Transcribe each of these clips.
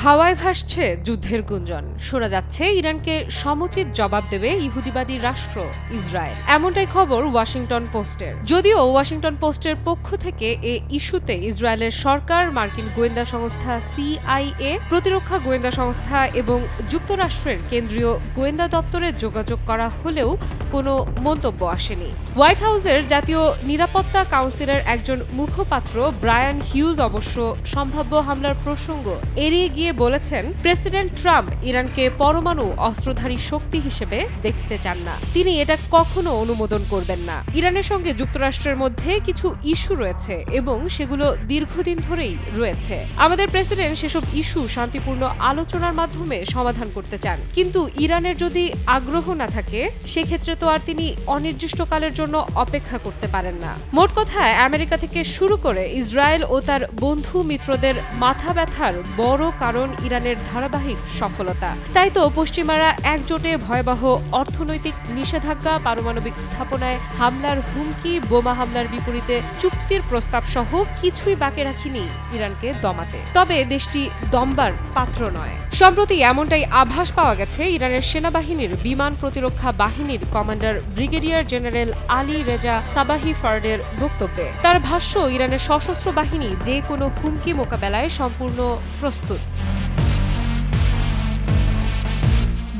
হাওয়ায় ভাসছে যুদ্ধের গুঞ্জন। শোনা যাচ্ছে ইরানকে সমুচিত জবাব দেবে ইহুদিবাদী রাষ্ট্র ইসরায়েল। এমনটাই খবর ওয়াশিংটন পোস্টের। যদিও ওয়াশিংটন পোস্টের পক্ষ থেকে এ ইস্যুতে ইসরায়েলের সরকার, মার্কিন গোয়েন্দা সংস্থা CIA, প্রতিরক্ষা গোয়েন্দা সংস্থা এবং যুক্তরাষ্ট্রের কেন্দ্রীয় গোয়েন্দা দপ্তরে যোগাযোগ করা হলেও কোনো মন্তব্য আসেনি। হোয়াইট হাউসের জাতীয় নিরাপত্তা কাউন্সিলের একজন মুখপাত্র ব্রায়ান হিউজ অবশ্য সম্ভাব্য হামলার প্রসঙ্গ এড়িয়ে গিয়ে বলেছেন, প্রেসিডেন্ট ট্রাম্প ইরানকে পরমাণু অস্ত্রধারী শক্তি হিসেবে দেখতে চান না। তিনি এটা কখনো অনুমোদন করবেন না। ইরানের সঙ্গে যুক্তরাষ্ট্রের মধ্যে কিছু ইস্যু রয়েছে এবং সেগুলো দীর্ঘদিন ধরেই রয়েছে। আমাদের প্রেসিডেন্ট সেসব ইস্যু শান্তিপূর্ণ আলোচনার মাধ্যমে সমাধান করতে চান, কিন্তু ইরানের যদি আগ্রহ না থাকে সেক্ষেত্রে তো আর তিনি অনির্দিষ্টকালের জন্য অপেক্ষা করতে পারেন না। মোট কথায় আমেরিকা থেকে শুরু করে ইসরায়েল ও তার বন্ধু মিত্রদের মাথা ব্যথার বড় কারণ ইরানের ধারাবাহিক সফলতা। তাই তো পশ্চিমারা একজোটে ভয়াবহ অর্থনৈতিক নিষেধাজ্ঞা, পারমাণবিক স্থাপনায় হামলার হুমকি, বোমা হামলার বিপরীতে চুক্তির প্রস্তাব সহ কিছুই বাকি রাখিনি ইরানকে দমাতে। তবে দেশটি দমবার পাত্র নয়। সম্প্রতি এমনটাই আভাস পাওয়া গেছে ইরানের সেনাবাহিনীর বিমান প্রতিরক্ষা বাহিনীর commander brigadier general Ali Reza Sabahi ফার্ডের বক্তব্যে। তার ভাষ্য, ইরানের সশস্ত্র বাহিনী যে কোনো হুমকি মোকাবেলায় সম্পূর্ণ প্রস্তুত।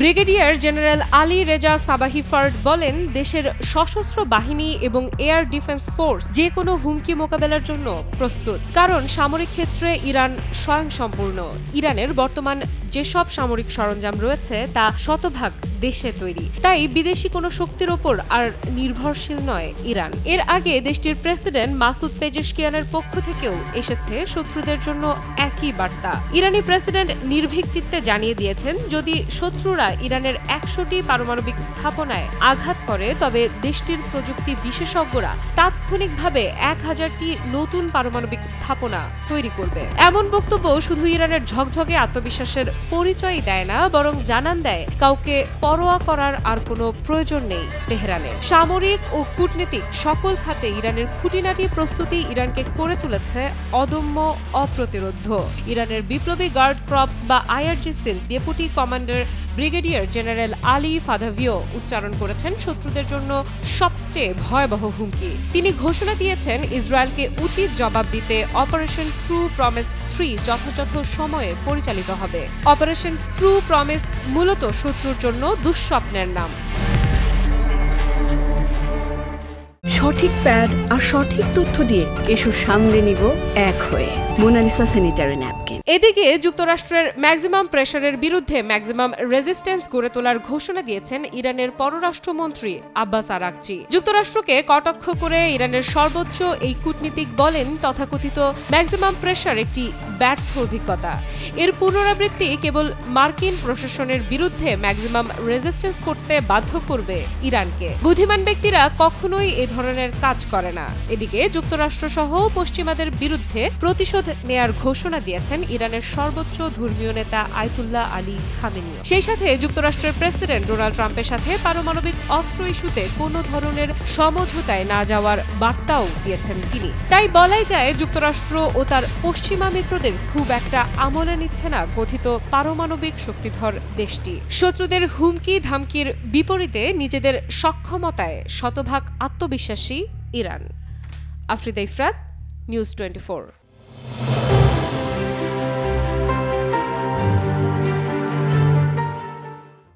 ব্রিগেডিয়ার জেনারেল আলী রেজা সাবাহি ফার্ড বলেন, দেশের সশস্ত্র বাহিনী এবং এয়ার ডিফেন্স ফোর্স যে কোনো হুমকি মোকাবেলার জন্য প্রস্তুত, কারণ সামরিক ক্ষেত্রে ইরান স্বয়ংসম্পূর্ণ। ইরানের বর্তমান যেসব সামরিক সরঞ্জাম রয়েছে তা শতভাগ দেশে তৈরি, তাই বিদেশি কোনো শক্তির ওপর আর নির্ভরশীল নয় ইরান। এর আগে দেশটির প্রেসিডেন্ট মাসুদ পেজেশকিয়ানের পক্ষ থেকেও এসেছে শত্রুদের জন্য একই বার্তা। ইরানি প্রেসিডেন্ট নির্ভীক চিত্তে জানিয়ে দিয়েছেন, যদি শত্রুরা ইরানের 100টি পারমাণবিক স্থাপনায় আঘাত করে তবে দেশটির প্রযুক্তি বিশেষজ্ঞরা তাৎক্ষণিকভাবে 1000টি নতুন পারমাণবিক স্থাপনা তৈরি করবে। এমন বক্তব্য শুধু ইরানের ঝকঝকে আত্মবিশ্বাসের পরিচয় দেয় না, বরং জানান দেয় কাউকে পরোয়া করার আর কোনো প্রয়োজন নেই তেহরানের। সামরিক ও কূটনীতিক সকল খাতে ইরানের খুঁটিনাটি প্রস্তুতি ইরানকে করে তুলেছে অদম্য, অপ্রতিরোধ্য। ইরানের বিপ্লবী গার্ড ক্রপস বা IRGC-র deputy commander brigadier general Ali ফাদাভিও উচ্চারণ করেছেন শত্রুদের জন্য সবচেয়ে ভয়াবহ হুমকি। তিনি ঘোষণা দিয়েছেন, ইসরায়েলকে উচিত জবাব দিতে অপারেশন ট্রু প্রমিস 3 যথাযথ সময়ে পরিচালিত হবে। অপারেশন ট্রু প্রমিস মূলত শত্রুর জন্য দুঃস্বপ্নের নাম। সঠিক প্যাড আর সঠিক তথ্য দিয়ে এসব সামলে নিব এক হয়ে। Monalisa sanitary napkin. এদিকে যুক্তরাষ্ট্রের ম্যাক্সিমাম প্রেসারের বিরুদ্ধে ম্যাক্সিমাম রেজিস্ট্যান্স গড়ে তোলার ঘোষণা দিয়েছেন ইরানের পররাষ্ট্রমন্ত্রী আব্বাস আরাগচি। যুক্তরাষ্ট্রকে কটাক্ষ করে ইরানের সর্বোচ্চ এই কূটনীতিক বলেন, তথাকথিত ম্যাক্সিমাম প্রেসার একটি ব্যর্থ অভিজ্ঞতা। এর পুনরাবৃত্তি কেবল মার্কিন প্রশাসনের বিরুদ্ধে ম্যাক্সিমাম রেজিস্ট্যান্স করতে বাধ্য করবে ইরানকে। বুদ্ধিমান ব্যক্তিরা কখনোই এ ধরনের কাজ করে না। এদিকে যুক্তরাষ্ট্র সহ পশ্চিমাদের বিরুদ্ধে প্রতিশোধ নেয়ার ঘোষণা দিয়েছেন ইরানের সর্বোচ্চ ধর্মীয় নেতা আয়াতুল্লাহ আলী খামেনি। সেই সাথে যুক্তরাষ্ট্রের প্রেসিডেন্ট ডোনাল্ড ট্রাম্পের সাথে পারমাণবিক অস্ত্র ইস্যুতে কোনো ধরনের সমঝোতায় না যাওয়ার বার্তাও দিয়েছেন তিনি। তাই বলাই যায়, যুক্তরাষ্ট্র ও তার পশ্চিমা মিত্রদের খুব একটা আমলে নিচ্ছে না কথিত পারমাণবিক শক্তিধর দেশটি। শত্রুদের হুমকি ধামকির বিপরীতে নিজেদের সক্ষমতায় শতভাগ আত্মবিশ্বাসী ইরান। আফরিদা ইফরাত, নিউজ 24।